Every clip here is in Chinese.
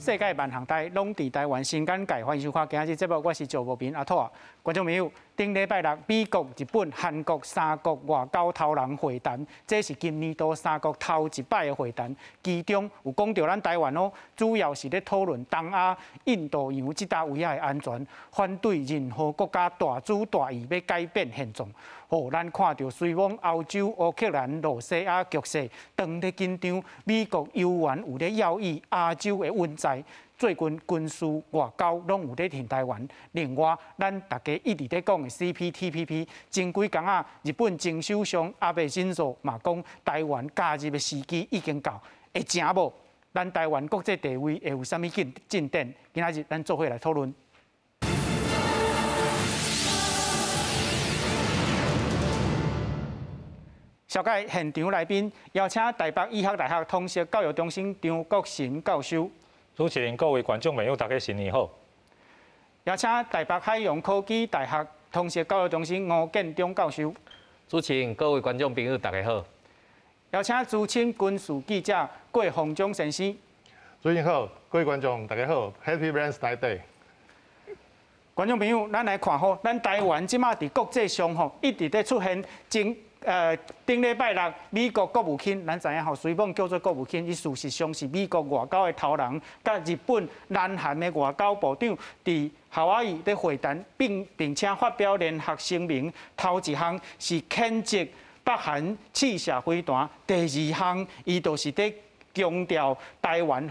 世界万项台拢伫台湾新简介，欢迎收看今日节目，我是赵无平阿拓。观众朋友，顶礼拜六，美国、日本、韩国三国外交头人会谈，这是今年度三国头一摆的会谈，其中有讲到咱台湾哦，主要是咧讨论东亚、印度洋这搭位的安全，反对任何国家大主大意要改变现状。哦，咱看到随往欧洲、乌克兰、罗西亚局势当咧紧张，美国犹原有咧要以亚洲的稳在。最近军事外交拢有咧挺台湾。另外，咱大家一直咧讲的 CPTPP， 前几工啊，日本前首相安倍晋三嘛讲，台湾加入的时机已经到，会成无？咱台湾国际地位会有啥物进展？今仔日咱做伙来讨论。小介现场来宾邀请台北医学大学通识教育中心张国成教授。主持人、各位观众朋友，大家新年好！邀请台北海洋科技大学通识教育中心吴建中教授。主持人、各位观众朋友，大家好！邀请资深军事记者郭鸿忠先生。主持人好，各位观众大家好 ，Happy Valentine's Day！ 观众朋友，咱来看吼，咱台湾即马伫国际上吼一直在出现顶礼拜六，美国国务卿，咱知影吼，随便叫做国务卿，伊事实上是美国外交的头人，甲日本、南韩的外交部长伫夏威夷咧会谈，并且发表联合声明。头一项是谴责北韩试射飞弹，第二项伊就是咧强调台湾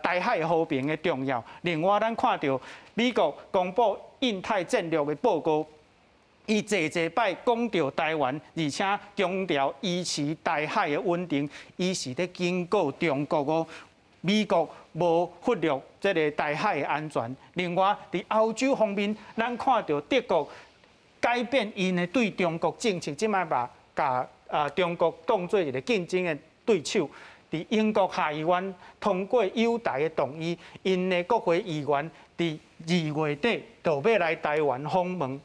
台海和平的重要。另外，咱看到美国公布印太战略的报告。伊坐摆讲到台湾，而且强调维持台海的稳定，伊是咧警告中国哦，美国无忽略这个台海的安全。另外，伫欧洲方面，咱看到德国改变因的对中国政策，即摆把中国当作一个竞争的对手。伫英国下议院通过友台的动议，因的国会议员伫2月底就要来台湾访问。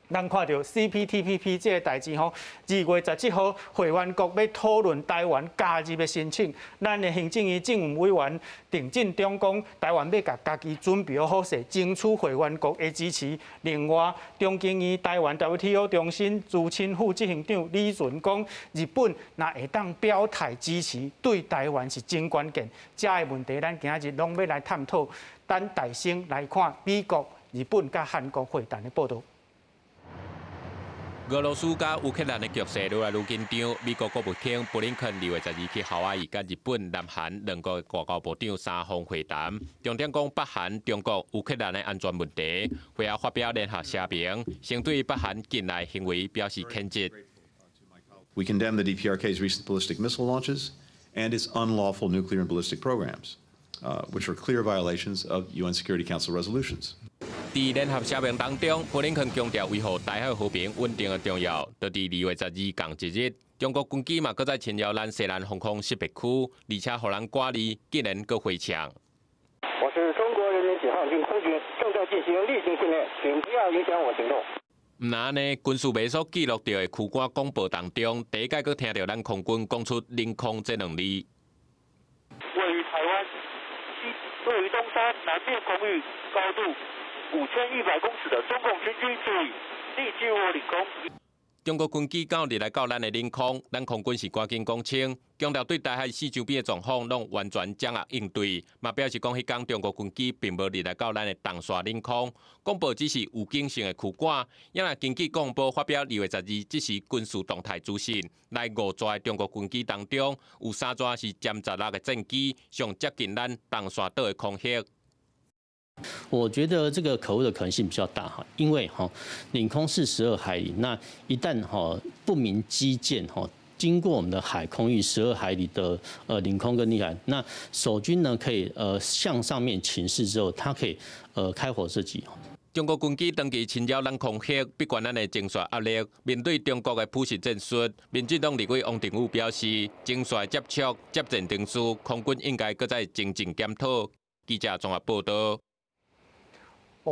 咱看到 CPTPP 这个代志吼，2月17号，会员国要讨论台湾加入的申请。咱的行政院政务委员郑振中讲，台湾要甲家己准备好势，争取会员国的支持。另外，中经院台湾 WTO 中心资深副执行长李顺讲，日本若会当表态支持，对台湾是真关键。这个问题，咱今日拢要来探讨。咱大先来看美国、日本甲韩国会谈的报道。俄罗斯甲乌克兰的局势愈来愈紧张。美国国务卿布林肯2月12日去夏威夷，甲日本、南韩两国外交部长三方会谈，重点讲北韩、中国、乌克兰的安全问题。会后发表联合声明，先对北韩近来行为表示谴责。We condemn the DPRK's recent ballistic missile launches and its unlawful nuclear and ballistic programs, which are clear violations of UN Security Council resolutions. 在联合声明当中，布林肯强调维护台海和平稳定的重要。就在2月12日，中国军机嘛，搁在侵扰咱西南防空识别区，而且互人挂疑，竟然搁回抢。我是中国人民解放军空军，正在进行例行训练，请不要影响我行动。唔那呢，军事媒所记录到的区管广播当中，第一届搁听到咱空军讲出"领空"这2字。位于台湾位于东山南面空域高度5100公尺的中共军机注意，立进入领空。中国军机到日来到咱的领空，咱空军是赶紧讲清，强调对台海四周边的状况拢完全掌握应对，嘛表示讲迄天中国军机并无日来到咱的东沙领空，公布只是有警性的驱赶。也若经济公布发表2月12这是军事动态资讯，来5抓中国军机当中有3抓是歼16的战机，上接近咱东沙岛的空隙。我觉得这个可恶的可能性比较大哈，因为领空42海里，那一旦不明机舰经过我们的海空域12海里的领空跟领海，那守军呢可以向上面请示之后，它可以开火射击。中国军机长期侵扰咱空隙，逼悬咱的精选压力。面对中国的普实战术，民进党立委王定宇表示，精选接触接战定数，空军应该搁再精进检讨。记者综合报道。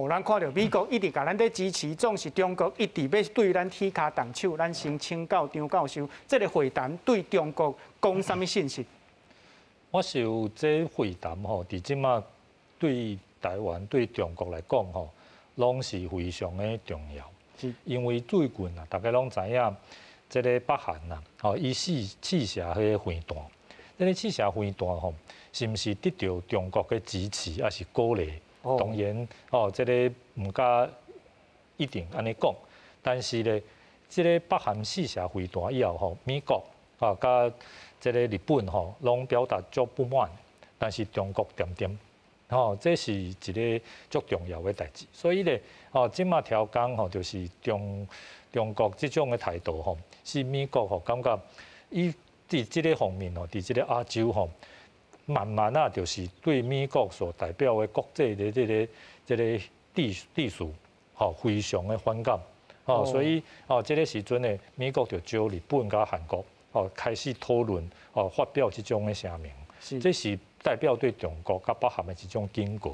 咱看到美国一直甲咱在支持，总是中国一直要对咱铁脚动手。咱先请教张教授，这个会谈对中国讲什么信息？我想这会谈吼，伫即马对台湾、对中国来讲吼，拢是非常的重要。是，因为最近啊，大家拢知影，这个北韩呐，吼，伊试射迄个飞弹，这个试射飞弹吼，是毋是得到中国的支持，还是鼓励？当然，这个唔敢一定安尼讲，但是咧，这个北韩试射飞弹以后吼，美国甲这个日本吼，拢表达足不满，但是中国点，这是一个足重要的代志。所以咧，即马调讲吼，就是中国即种的态度吼，是美国吼感觉伊伫即个方面吼，伫即个亚洲吼，慢慢啊，就是对美国所代表的国际的这个地属吼，非常的反感。所以这个时阵呢，美国就招日本甲韩国开始讨论发表即种的声明，这是代表对中国甲北韩的一种警告。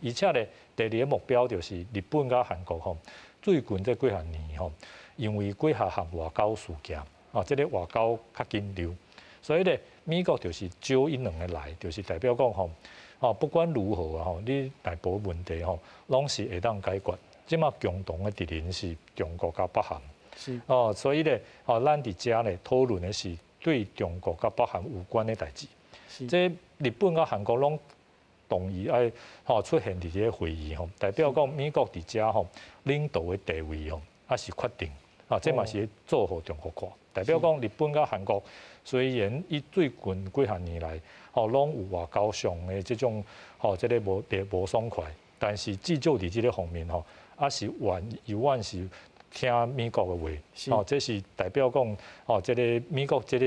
而且咧，第二个目标就是日本甲韩国吼，最近这几项年吼，因为几项外交事件，这个外交较紧张，所以咧，美国就是招因两个来，就是代表讲吼，不管如何啊，你内部问题吼，拢是会当解决。即马共同的敌人是中国甲北韩，所以咧，咱伫遮咧讨论的是对中国甲北韩有关的代志。即日本甲韩国拢同意爱出现伫这个会议吼，代表讲美国伫遮吼领导的地位吼，也是确定。这嘛是做互中国看，代表讲日本甲韩国虽然伊最近几项年来拢有外交上的即种即个无爽快，但是至少伫即个方面也是永远是听美国的话，这是代表讲这个美国这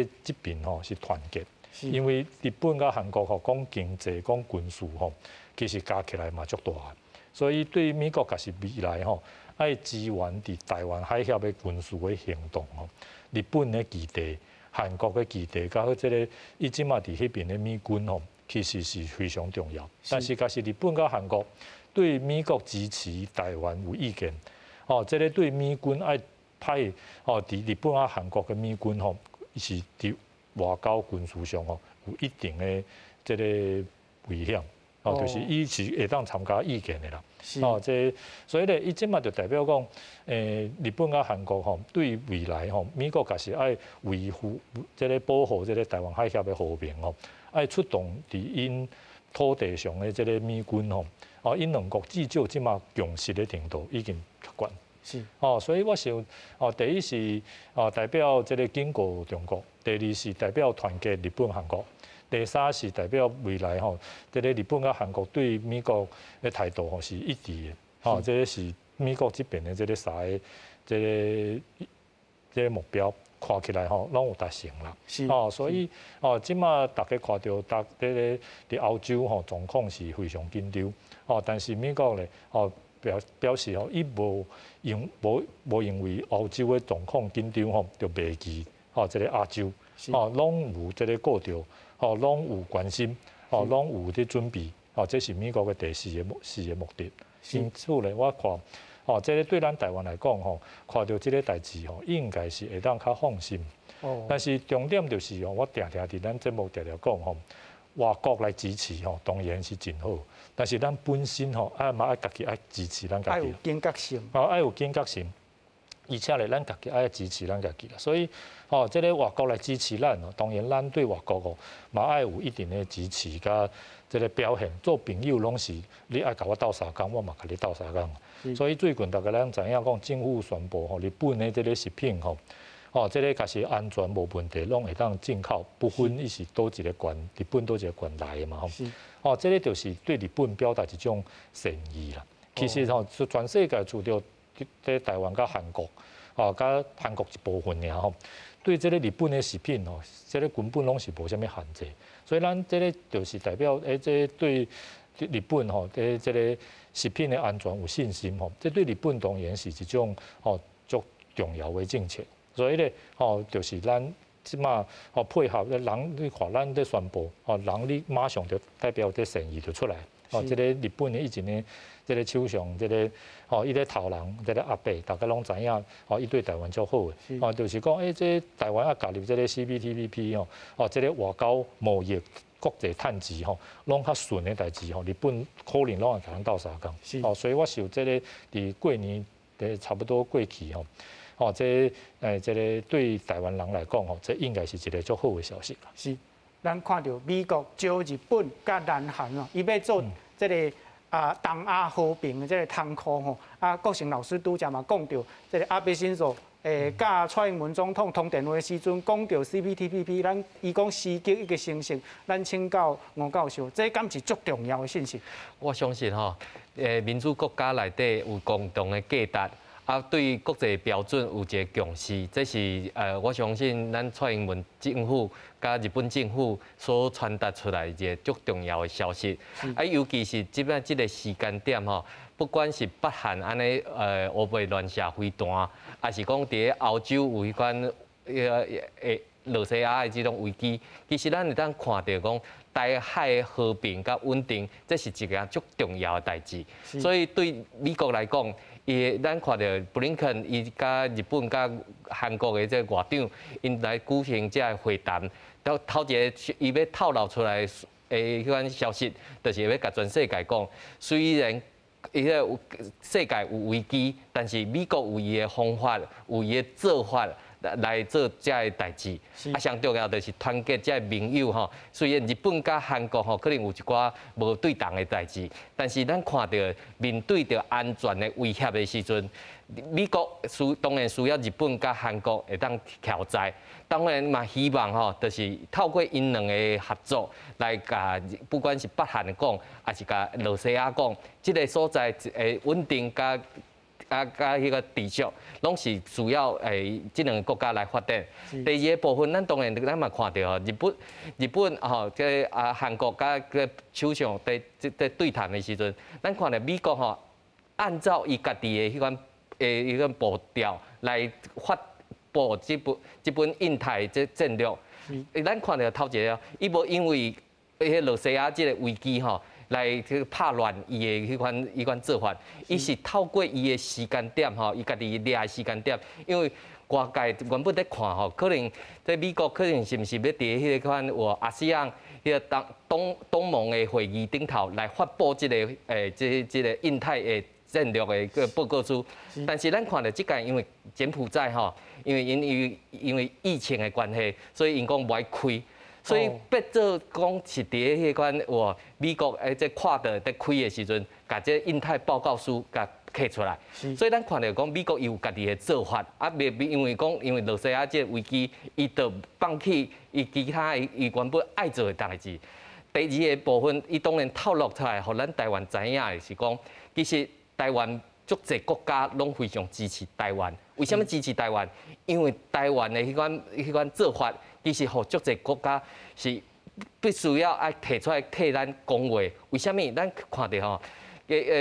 边是团结，因为日本甲韩国讲经济、讲军事其实加起来嘛足大，所以对美国也是未来爱支援伫台湾海峡的军事的行动日本的基地、韩国的基地，甲这个伊即马伫迄边的美军其实是非常重要，但是假是日本甲韩国对美国支持台湾有意见，这个对美军爱派伫日本啊、韩国嘅美军是伫外交军事上有一定的这个危险，就是伊是会当参加意见的啦。所以咧，伊即马就代表讲，日本啊、韩国对未来美国也是爱维护这个保护这个台湾海峡的和平爱出动伫因土地上的这个美军因两国至少即马强势的程度已经较悬。是所以我想第一是代表这个警告中国，第二是代表团结日本、韩国，第三是代表未来这个日本甲韩国对美国的态度是一致的。这个是美国这边的这个三个这个目标。看起来拢有达成啦，所以即马大家看到伫欧洲状况是非常紧张，但是美国咧表示伊无因为欧洲的状况紧张就袂记即个亚洲，拢有即个顾着，拢有关心，拢有伫准备，这是美国的第四个目的。因此咧，我看。这个对咱台湾来讲，看到这个代志，应该是会当较放心。但是重点就是，我常常伫咱节目常常讲，外国来支持，当然是真好。但是咱本身，爱家己爱支持咱家己。爱有警觉性。爱有警觉性，而且咧，咱家己爱支持咱家己啦。所以，这个外国来支持咱，当然咱对外国嘛爱有一定的支持甲这个表现。做朋友拢是你爱甲我斗相共，我嘛甲你斗相共。所以最近大家咱知影讲，政府宣布日本的这个食品这个假是安全无问题，拢会当进口，不分伊是倒一个县，日本倒一个县来的嘛这个就是对日本表达一种善意啦。其实全世界除了在台湾甲韩国甲韩国一部分尔对这个日本的食品这个根本拢是无啥物限制。所以咱这个就是代表这对日本这个食品的安全有信心这对日本当然是一种足重要的政策。所以咧就是咱即马配合人，你看咱在宣布人你马上就代表这善意就出来。这个日本的以前的这个首相，这个伊咧头人，这个阿伯，大家拢知影伊对台湾足好的。就是讲这台湾要加入这个 CPTPP 这个外交贸易国际探级吼，拢较顺的代志吼，日本可能拢会甲咱斗相共。哦，所以我想这个伫过年差不多过去吼，哦，这个对台湾人来讲吼，这应该是一个足好的消息啦。是，咱看到美国招日本甲南韩哦，伊要做这个东亚和平的这个堂口吼，国成老师拄则嘛讲到，这个安倍晋三。甲蔡英文总统通电话的时阵，讲到 CPTPP， 咱伊讲时机已经成熟，咱请教吴教授，这敢是足重要的信息。我相信吼，民主国家内底有共同的价值，对国际标准有一个共识，这是我相信咱蔡英文政府甲日本政府所传达出来一个足重要的消息。尤其是即摆即个时间点吼。不管是北韩安尼乌白乱射飞弹，还是讲伫欧洲有迄款罗西亚的这种危机，其实咱会当看到讲台海和平甲稳定，这是一件足重要的代志。所以对美国来讲，咱看到布林肯伊甲日本甲韩国的这外长，因来举行这会谈，头一个伊要透露出来迄款消息，就是要甲全世界讲，虽然。伊个世界有危机，但是美国有伊个方法，有伊个做法来做这个代志。上重要就是团结这盟友吼。虽然日本甲韩国吼可能有一寡无对等的代志，但是咱看到面对着安全的威胁的时阵，美国当然需要日本甲韩国会当调giải。当然嘛，希望吼，就是透过因两个合作来甲，不管是北韩讲，还是甲罗西亚讲，这个所在诶稳定甲迄个持续，拢是需要这两个国家来发展。第二个部分，咱当然咱嘛看到吼，日本吼，这韩国甲个首相在对谈的时阵，咱看到美国吼，按照伊家己的迄款步调来发布这本印太这战略，咱看到头一个，伊无因为迄罗西亚这个危机吼来去拍乱伊的迄款做法，伊是透过伊的时间点吼，伊家己掠的时间点，因为外界原本在看吼，可能在美国可能是毋是要伫迄款阿西亚迄个东盟的会议顶头来发布这个这个印太的战略的个报告书，但是咱看到即个因为柬埔寨吼。因为疫情的关系，所以因讲无爱开，所以变做讲是伫迄款美国这跨的在开的时阵，把这印太报告书甲摕出来。所以咱看到讲美国有家己的做法，未因为罗西亚这危机，伊就放弃伊其他伊原本爱做的代志。第二个部分，伊当然透露出来，互咱台湾知影的是讲，其实台湾。足侪国家拢非常支持台湾，为什么支持台湾？因为台湾的迄款做法，其实互足侪国家是必须要爱提出来替咱讲话。为什么？咱看到吼，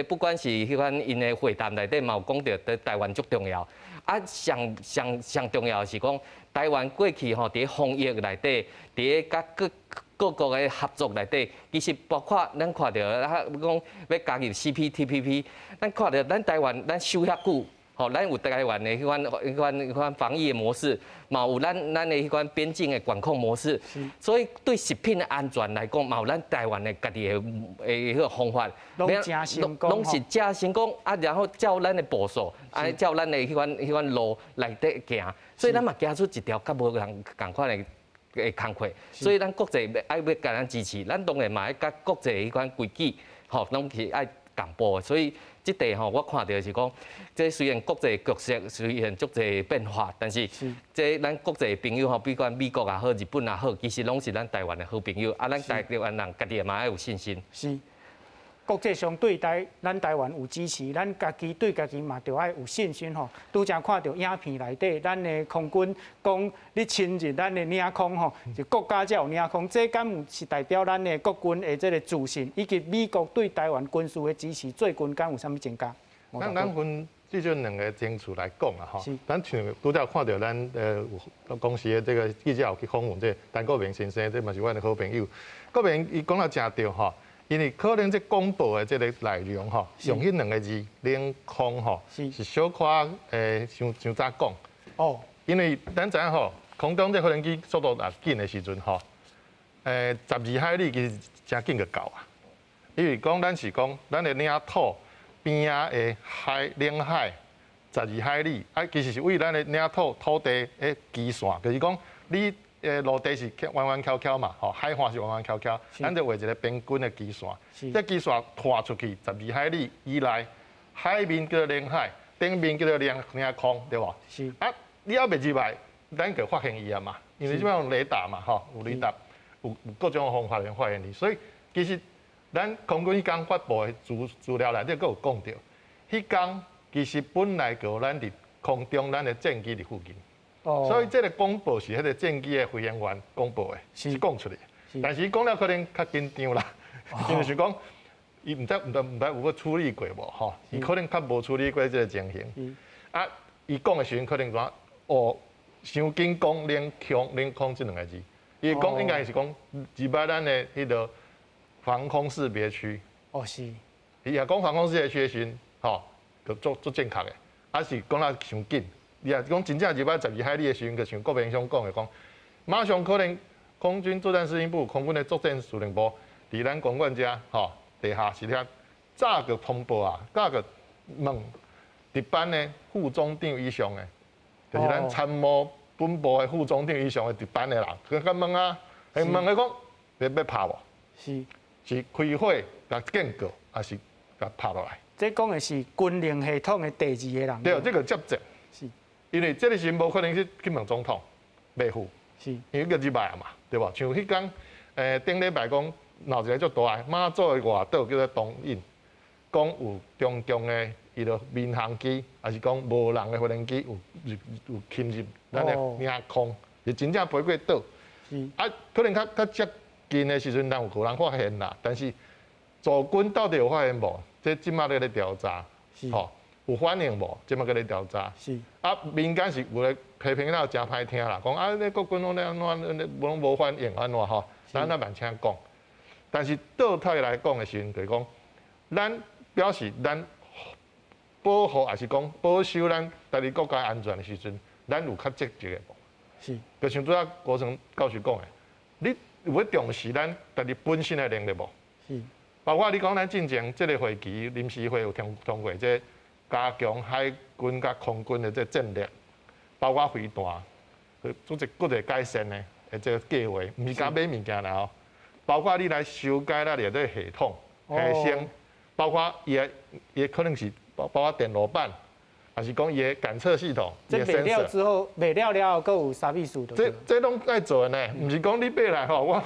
不管是迄款因的会谈内底嘛有讲到，台湾足重要。上重要是讲，台湾过去吼伫防疫内底，伫甲各国的合作内底，其实包括咱看到，讲要加入 CPTPP， 咱看到咱台湾咱守遐久，吼，咱有台湾的迄款防疫的模式，嘛有咱的迄款边境的管控模式，所以对食品的安全来讲，嘛有咱台湾的家己的迄个方法，拢真成功，拢是真成功啊！然后照咱的步数，照咱的迄款路内底行，所以咱嘛行出一条较无人共款的。工课，所以咱国际爱要甲咱支持，咱当然嘛爱甲国际迄款规矩，吼，拢是爱共步。所以即块吼，我看到是讲，这虽然国际局势虽然足侪变化，但是这咱国际朋友吼，比如美国也好，日本也好，其实拢是咱台湾的好朋友。咱台湾人家己嘛爱有信心。是。国际上对咱台湾有支持，咱家己对家己嘛着爱有信心吼。拄则看到影片内底，咱的空军讲你侵入咱的领空吼，就国家才有领空，这敢有是代表咱的国军的这个自信，以及美国对台湾军事的支持，最近敢有啥物增加？咱分即种两个层次来讲啊，吼，咱像拄则看到咱公司的这个记者有去访问这陈国明先生，这嘛是阮的好朋友。国明伊讲了真对吼。因为可能这公布的这个内容吼，用迄两个字领空吼，是小可伤早讲。因为咱知影吼，空中这飞行机速度也紧的时阵吼， 12海里其实真紧就够啊。因为讲咱是讲咱的领土边仔的领海12海里，其实是为咱的领土土地的基线，就是讲你陆地是弯弯翘翘嘛，海岸是弯弯翘翘，咱就画一个平均的基线。这基线拖出去12海里以内，海面叫做领海，顶面叫做领空，对无？是。你还未入来，咱就发现伊啊嘛，因为即摆用雷达嘛，有雷达，有各种方法来发现伊。所以其实咱空军迄天发布的资料内底，佫有讲到，迄天其实本来就咱伫空中咱的战机伫附近。所以这个公布是迄个战机的飞行员公布的，是讲出来。但是讲了可能较紧张啦，因为是讲伊毋知有个处理过无吼，伊可能较无处理过这个情形。伊讲的时阵可能讲伤紧讲领空这两个字，伊讲应该是讲击败咱的迄个防空识别区。是。伊也讲防空识别区的时阵，就做正确的，是讲啦伤紧。伊也讲真正入来12海里的时阵，就像国民兄讲的讲，马上可能空军作战司令部、空军的作战司令部，伫咱公馆遮地下室遐早个通报啊，早个问值班的副总长以上的，就是咱参谋本部的副总长以上的值班的人，佢甲问啊，问佢讲要拍无？是开火甲建构，还是甲拍落来？这讲的是军令系统的第2个人。对，这个接责。是。因为这个时无可能去问总统，袂赴，是，因为个入来嘛，对无？像迄天，顶礼拜讲闹一个足大，马祖的外岛叫做东引，讲有中共的伊个民航机，还是讲无人的无人机有侵入咱的领空，是真正飞过岛。可能较接近的时阵，咱有可能发现啦，但是驻军到底有发现无？这即马咧调查，有反应无？即马搁咧调查。是。民间是有咧批评了真歹听啦，讲你国军拢咧安怎，无反应安怎吼？咱慢请讲。但是倒退来讲的时阵，就是讲，咱表示咱保护还是讲保守咱家己国家安全的时阵，咱有较积极的无？是。就像拄仔郭成教授讲的，你有要重视咱家己本身的能力无？是。包括你讲咱进前这个会期临时会有通过这。加强海军甲空军的这战略，包括飞弹，做一个改善的这个计划，唔是讲买物件啦吼，包括你来修改咱的这个系统提升，包括也可能是包括电路板，还是讲伊的感测系统。这卖了之后，卖了了，佫有啥秘书？这拢爱做呢，唔是讲你买来吼，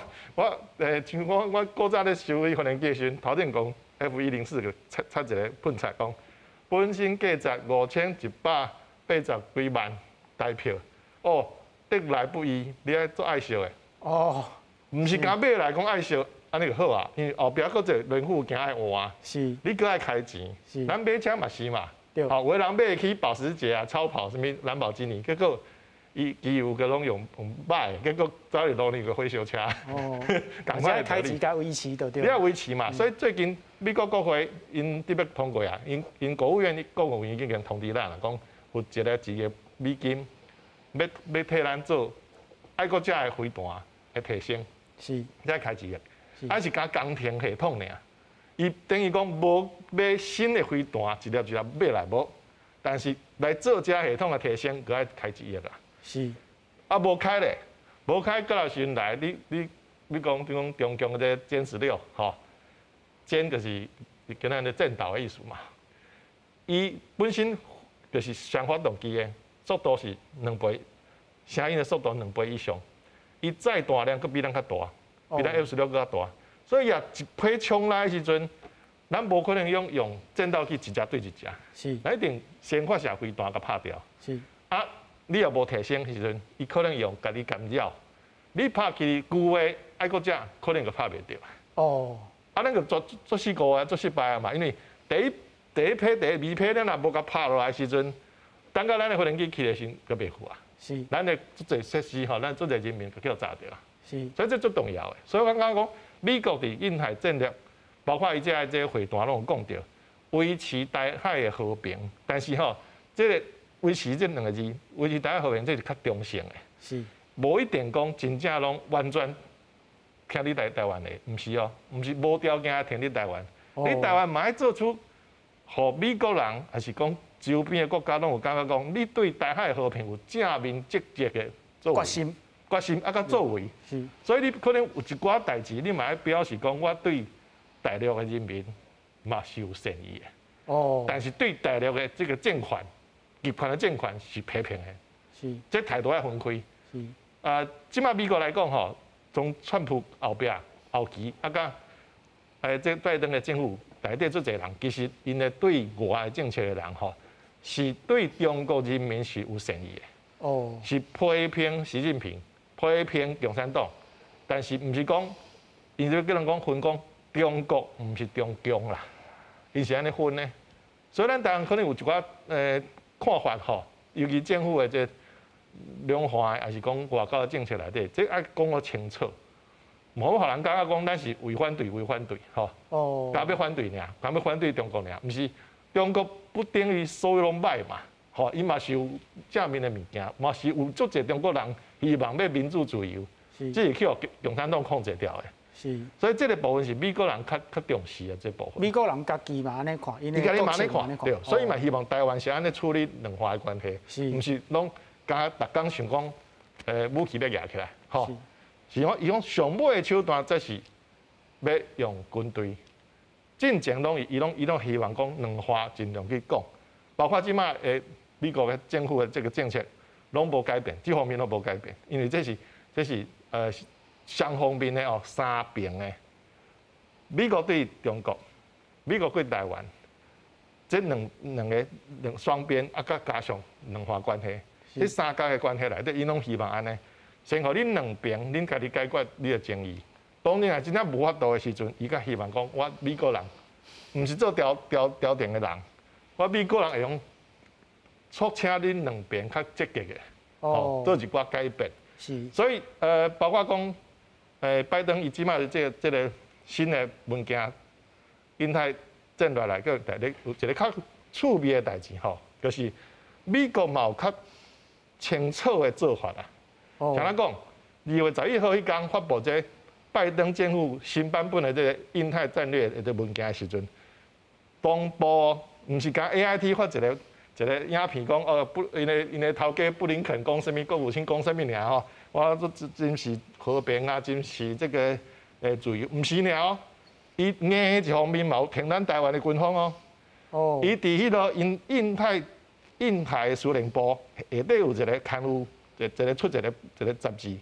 像我古早咧修飞行机时，头前讲 F104个插一个喷彩讲。本身价值5180几万台票，得来不易，你爱做爱惜的。唔是讲买来讲爱惜，安尼就好啊。因为后壁佫一个轮毂件爱换，是，你佫爱开钱。是，咱买车嘛是嘛。对。有的人买去保时捷啊、超跑什么兰博基尼，结果伊有个拢用歹，结果走去路里个火烧车。赶快开钱加维持就对。你要维持嘛，所以最近。美国国会因特别通过啊，因国务院已经通知咱啦，讲有一个美金要替咱做爱国者的飞弹的提升，是再开一个，还是加工程系统尔。伊等于讲无买新的飞弹一粒买来无，但是来做这系统的提升，佮爱开一亿啦。是无开咧，无开过来时阵来，你讲中共的歼16吼。歼就是跟咱的战斗的意思嘛，伊本身就是双发动机的，速度是2倍，声音的速度2倍以上，伊载大量佫比咱较大，比咱 F16佫较大，所以也一批冲来的时阵，咱无可能用战斗机一只对一只，是，咱一定先发射飞弹甲拍掉，是，你也无提升的时阵，伊可能用家己干扰，你拍去旧的爱国者可能佫拍袂掉。咱个做死过啊，做失败啊嘛，因为第一批、第二批，咱若无甲拍落来时阵，等到咱的飞行机起来时，佫袂赴啊。是，咱的做侪设施吼，咱做侪人民佫叫炸掉啊。是，所以这最重要的。所以我刚刚讲，美国伫印海战略，包括伊这个飞弹拢有讲到，维持台海的和平。但是吼，这个维持这两个字，维持台海和平，这是较中性的。是，无一定讲真正拢完全听你台湾的，唔是哦，唔是无条件听你台湾。你台湾嘛要做出，互美国人还是讲周边的国家拢有感觉讲，你对台海和平有正面积极的作为。决心啊，甲作为，所以你可能有一寡代志，你嘛要表示讲，我对大陆的人民嘛是有善意的。哦。但是对大陆的这个政权，集权的政权是批评的。是。这态度要分开。是。即马美国来讲吼，从川普后壁后期啊，甲这拜登的政府内底做侪人，其实因的对外政策的人吼，是对中国人民是有善意的。哦。是批评习近平。批评共产党，但是唔是讲，因就叫人讲分讲中国唔是中共啦，伊是安尼分呢。所以咱台湾可能有一寡看法吼，尤其政府的这两岸还是讲外交政策内底，这爱讲得清楚，唔好互人感觉讲咱是为反对吼。哦。敢要反对尔，敢要反对中国尔，唔是中国不等于所有拢歹嘛。吼，伊嘛是有正面的物件，嘛是有足侪中国人希望要民主自由，只是去互共产党控制掉的。是，所以这个部分是美国人较重视的这部分。美国人家己嘛安尼看，伊家己嘛安尼看，对，所以嘛希望台湾是安尼处理两岸的关系，唔是拢甲逐工想讲，武器要举起来，吼，是讲伊讲上尾的手段，则是要用军队。进前拢伊拢希望讲两岸尽量去讲，包括即马美国的政府的这个政策拢无改变，这方面都无改变，因为这是双方面的哦，三边的。美国对中国，美国对台湾，这两个双边啊，加上两岸关系，这三角的关系内底，因拢希望安尼，先互恁两边恁家己解决你的争议。当然啊，真正无法度的时阵，伊较希望讲，我美国人唔是做调停的人，我美国人会用。促请恁两边较积极的，做一寡改变。是。所以包括讲，拜登伊即马的这个新的文件，印太战略内个有一个较趣味的代志吼，就是美国嘛有较清楚的做法啦。像咱讲，2月11号迄天发布这拜登政府新版本的这个印太战略的文件的时阵，东部唔是讲 AIT 发一个影片讲，因个头家布林肯讲什么，国务卿讲什么尔吼？我说真是和平啊，真是这个自由，唔是尔。伊硬一方面嘛有挺咱台湾的军方哦。哦。伊伫迄个印海司令部下底有一个刊物，一个出一个杂志，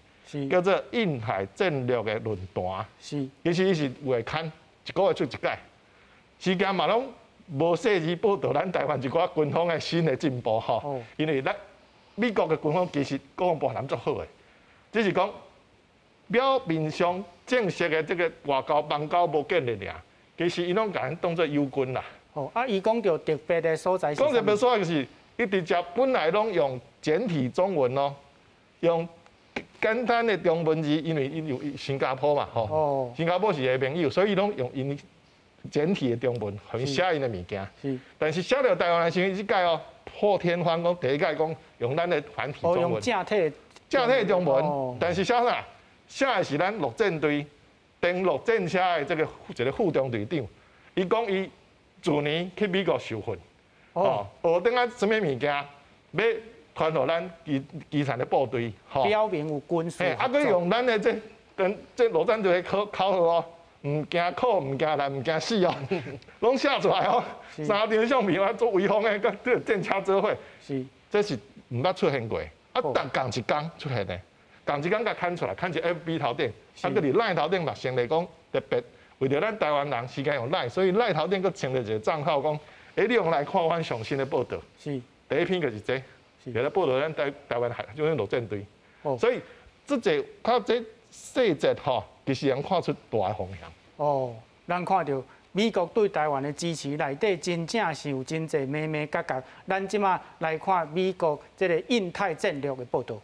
叫做《印海战略的论坛》。是。其实伊是月刊，一个月出一届，时间嘛拢。无细致报道咱台湾一寡军方的新的进步吼，因为咱美国的军方其实国防部含做好的，只是讲表面上正式的这个外交邦交无建立尔，其实伊拢甲咱当作友军啦。哦，伊讲到特别的所在是。讲特别所在就是伊直接本来拢用简体中文咯，用简单的中文字，因为伊有新加坡嘛吼，新加坡是个朋友，所以拢用因。简体的中文，很写因的物件，但是写了台湾的时候，即届哦破天荒讲第一届讲用咱的繁体中文，用正体中文，但是写啥？写的是咱陆战队登陆战车的这个一个副中队长，伊讲伊去年去美国受训，学等下什么物件，要传互咱基层的部队，标明有军事，佮用咱的这陆战队的考核哦。唔惊苦，唔惊难，唔惊死哦，拢写出来哦。3张相片我做威风的，甲这战车做伙，这是唔捌出现过。啊，共一工出现的，共一工甲砍出来，砍一 FB 头顶，啊，佮伫赖头顶嘛，成立讲特别为着咱台湾人时间用赖，所以赖头顶佮成立一个账号，讲，你用来看阮上新的报道。是。第一篇就是这，就咧报道咱台湾海就是陆战队。所以这靠这细节吼。其实能看出大的方向。哦，咱看到美国对台湾的支持内底真正是有真侪咩咩角角。咱即马来看美国这个印太战略的报道。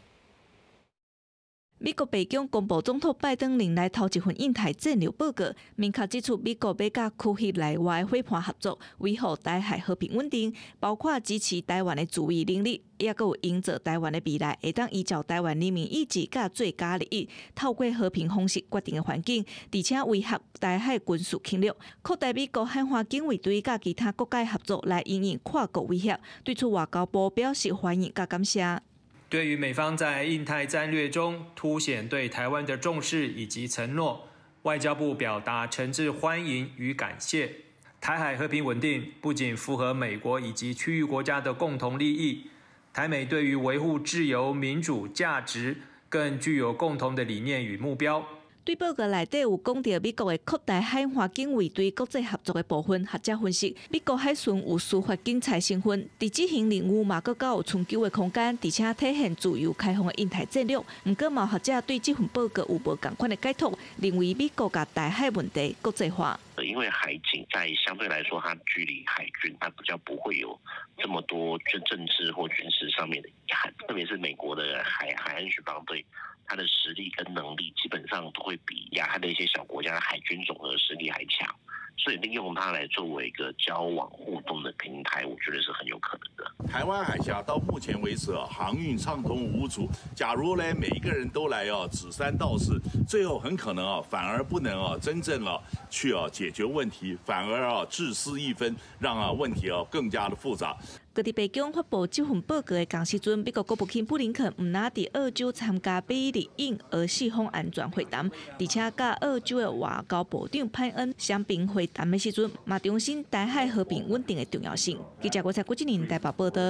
美国白宫公布总统拜登年来头一份印太战略报告，明确指出美国要甲区域内外伙伴合作，维护台海和平稳定，包括支持台湾的自卫能力，也佮有营造台湾的未来会当依照台湾人民意志甲最佳利益，透过和平方式决定的环境，而且维护台海军事侵略，扩大美国海华警卫队甲其他国家合作来因应跨国威胁。对此，外交部表示欢迎甲感谢。对于美方在印太战略中凸显对台湾的重视以及承诺，外交部表达诚挚欢迎与感谢。台海和平稳定不仅符合美国以及区域国家的共同利益，台美对于维护自由民主价值更具有共同的理念与目标。对报告内底有讲到美国的扩大海华警卫队国际合作的部分，学者分析，美国海巡有司法警察身份，伫这项任务嘛，佫较有长久的空间，而且体现自由开放的印太战略。不过，嘛学者对这份报告有无同款的解读，认为美国甲台海问题国际化。因为海警在相对来说，它距离海军，它比较不会有这么多政治或军事上面的遗憾，特别是美国的海岸巡防队。它的实力跟能力基本上都会比亚太的一些小国家的海军总和实力还强，所以利用它来作为一个交往互动的平台，我觉得是很有可能的。台湾海峡到目前为止航运畅通无阻。假如呢每一个人都来指三道四，最后很可能反而不能真正去解决问题，反而自私一分，让问题更加的复杂。各地白宫发布这份报告的同时阵，美国国务卿布林肯唔拿伫澳洲参加美日印俄四方安全会谈，而且甲澳洲的外交部长潘恩相并会谈的时阵，嘛重申台海和平稳定的重要性。记者郭彩郭志玲台北报道。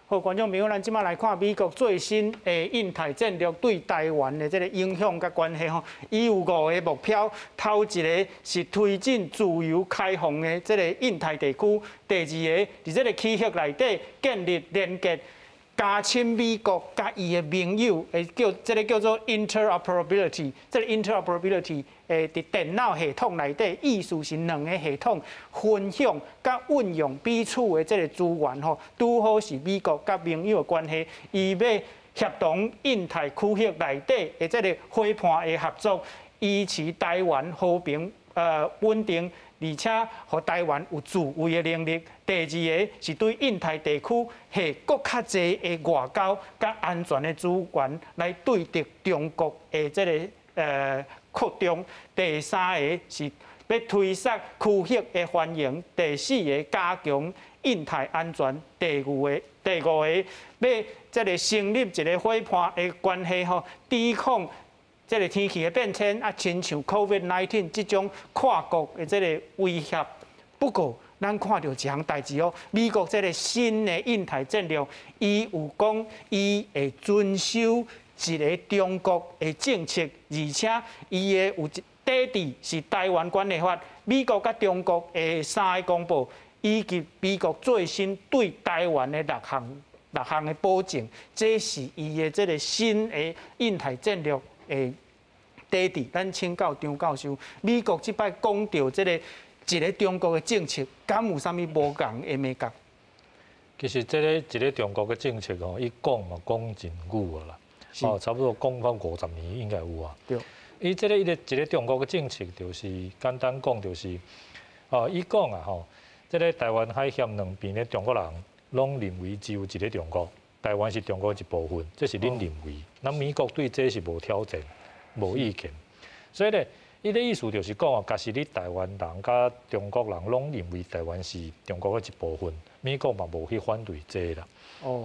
好，观众朋友，咱即马来看美国最新的印太战略对台湾的这个影响甲关系吼，伊有5个目标，头一个是推进自由开放的这个印太地区，第二个伫这个区域内底建立连结。加深美国甲伊的盟友，叫做 interoperability， 这个 interoperability， 伫电脑系统内底，意思是两个系统分享甲运用彼此的这个资源吼，拄好是美国甲盟友的关系，伊要协同印太区域内底的这个伙伴的合作，支持台湾和平稳定。而且，互台湾有自卫的能力。第二个是对印太地区下更较侪的外交甲安全的资源，来对敌中国的这个扩张。第三个是要推动区域的繁荣。第四个加强印太安全。第五个要这个成立一个伙伴的关系吼，抵抗。这个天气的变迁啊，亲像 COVID-19 这种跨国的这个威胁。不过，咱看到一项代志哦，美国这个新的印太战略，伊有讲伊会遵守一个中国的政策，而且伊的有底底是台湾关系法。美国甲中国的3个公报，以及美国最新对台湾的6项的保证，这是伊的这个新的印太战略。底底，咱请教张教授，美国即摆讲到这个一个中国的政策，敢有啥物无共的美角？其实这个一个中国的政策伊讲嘛讲真久啊啦，差不多讲到50年应该有啊。对。伊这个一个中国的政策，就是简单讲就是，伊讲啊这个台湾海峡两边的中国人拢认为只有一个中国。台湾是中国一部分，这是恁认为。那美国对这是无挑战、无意见，所以咧，伊的意思就是讲假使你台湾人甲中国人拢认为台湾是中国的一部分，美国嘛无去反对这啦。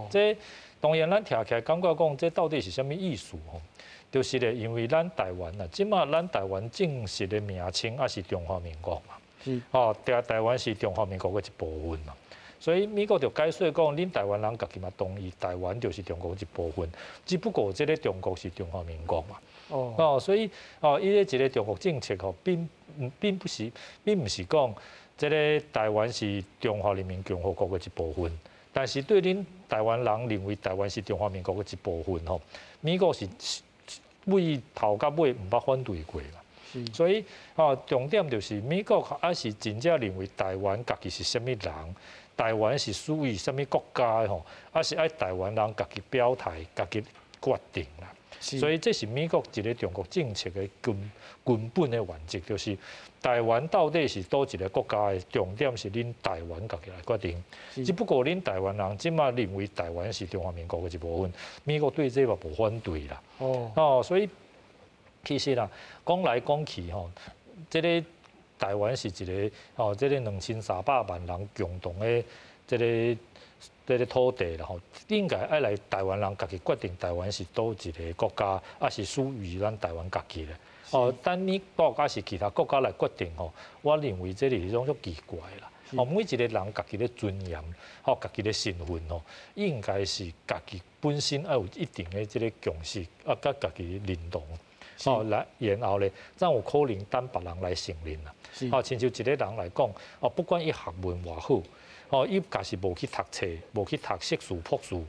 这当然咱听起来感觉讲，这到底是啥物意思吼？就是咧，因为咱台湾啊，即马咱台湾正式的名称也是中华民国嘛。是。台湾是中华民国的一部分嘛。所以美国就解释讲，恁台湾人家己嘛同意，台湾就是中国一部分，只不过这个中国是中华民国嘛。所以伊个一个中国政策并不是讲这个台湾是中华人民共和国的一部分，但是对恁台湾人认为台湾是中华民国的一部分美国是为头到尾唔捌反对过嘛。所以重点就是美国还是真正认为台湾家己是啥物人。台湾是属于什么国家的还是爱台湾人家己表态、家己决定啦。所以这是美国一个中国政策的根本的原则，就是台湾到底是倒一个国家的重点是恁台湾家己来决定。只不过恁台湾人即马认为台湾是中华民国的一部分，美国对这个无反对啦。所以其实啦，讲来讲去吼，这个台湾是一个这个2300万人共同的这个土地啦吼，应该爱来台湾人家己决定台湾是倒一个国家，还是属于咱台湾家己的。等美国还是其他国家来决定吼，我认为这是一种足奇怪啦。每一个人家己的尊严，家己的身份吼，应该是家己本身要有一定的这个共识，甲家己认同。来，然后咧，才有可能等别人来承认啦。亲像一个人来讲，不管伊学问偌好，伊假是无去读册，无去读硕士、博士，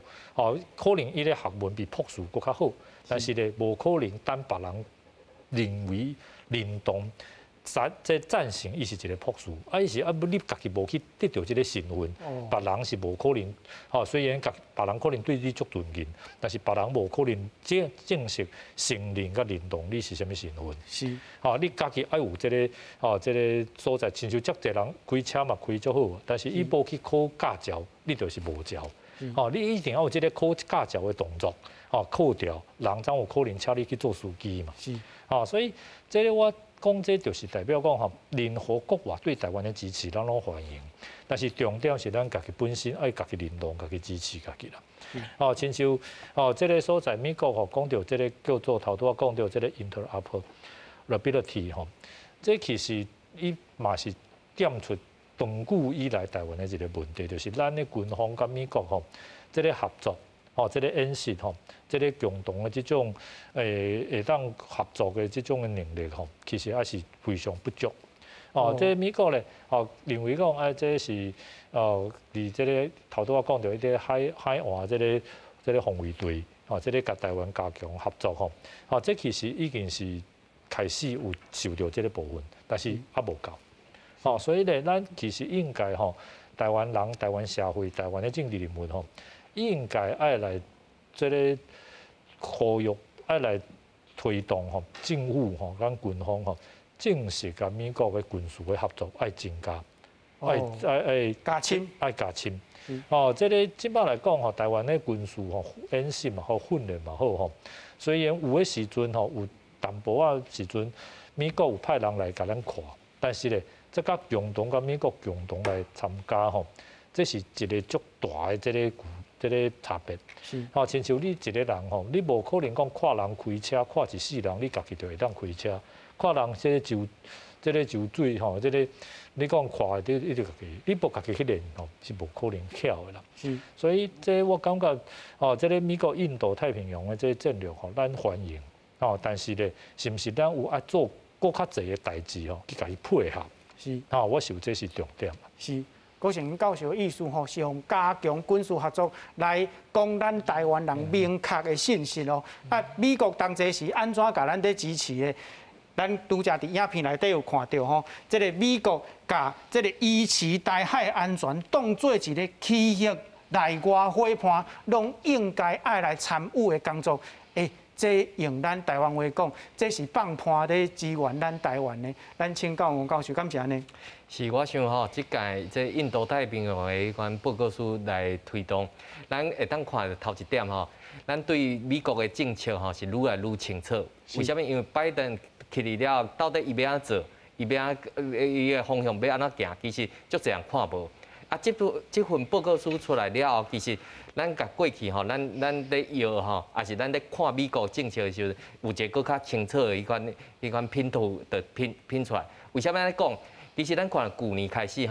可能伊咧学问比博士更较好，但是咧无可能等别人认为认同。赞成伊是一个博士，伊是你家己无去得到这个身份，别人是无可能。虽然别人可能对你足尊敬，但是别人无可能正式承认甲认同你是啥物身份。是，你家己爱有这个所在，亲像遮侪人开车嘛开足好，但是伊无去考驾照，你就是无照。你一定要有这个考驾照的动作，考掉，人才有可能请你去做司机嘛。是，所以这个我。讲这就是代表讲任何国外对台湾的支持，咱拢欢迎。但是重点是咱家己本身爱家己认同、家己支持家己啦。亲像这个所在美国讲到这个叫做头拄讲到这个 interoperability 这其实伊嘛是点出长久以来台湾的一个问题，就是咱的军方甲美国这个合作。这个演习这个共同的这种会当合作的这种的能力其实还是非常不足。这美国咧认为讲这是伫这个头拄讲到一啲海岸这个防卫队这个甲台湾加强合作这其实已经是开始有受到这个部分，但是还无够。所以咧，咱其实应该台湾人、台湾社会、台湾的政治人物应该爱来这个呼吁，爱来推动政府咱军方正式甲美国的军事的合作爱增加，爱加深，爱加深。这个即摆来讲台湾的军事演习嘛好，训练嘛好虽然有的时阵有淡薄仔时阵，美国有派人来甲咱看，但是咧，这甲共同甲美国共同来参加这是一个足大的这个差别，亲像你一个人你无可能讲看人开车，看一世人，你家己就会当开车。看人这个就水这个你讲看的你就家己，你无家己去练是无可能巧的啦。所以这我感觉这个美国、印度太平洋的这个战略咱欢迎但是咧，是毋是咱有爱做更较侪的代志去甲伊配合？是我想这是重点。是。郭成教授的意思是用加强军事合作来讲咱台湾人明确的信息美国当初是安怎甲咱在支持的？咱拄则伫影片内底有看到这个美国甲这个维持台海安全当做一个企业内外伙伴，拢应该爱来参与的工作。这用咱台湾话讲，这是放盘咧支援咱台湾的。咱请教王教授，敢是安尼？是，我想即届这印度太平洋的迄款报告书来推动，咱会当看头一点咱对美国的政策是愈来愈清楚。为什么？因为拜登去了，到底伊要安做，伊的方向要安怎行，其实足侪人看无。这份报告书出来了后，其实咱甲过去咱咧摇也是咱咧看美国政策的时候，有一个更较清楚的迄款拼图的拼出来。为什么来讲？其实咱看去年开始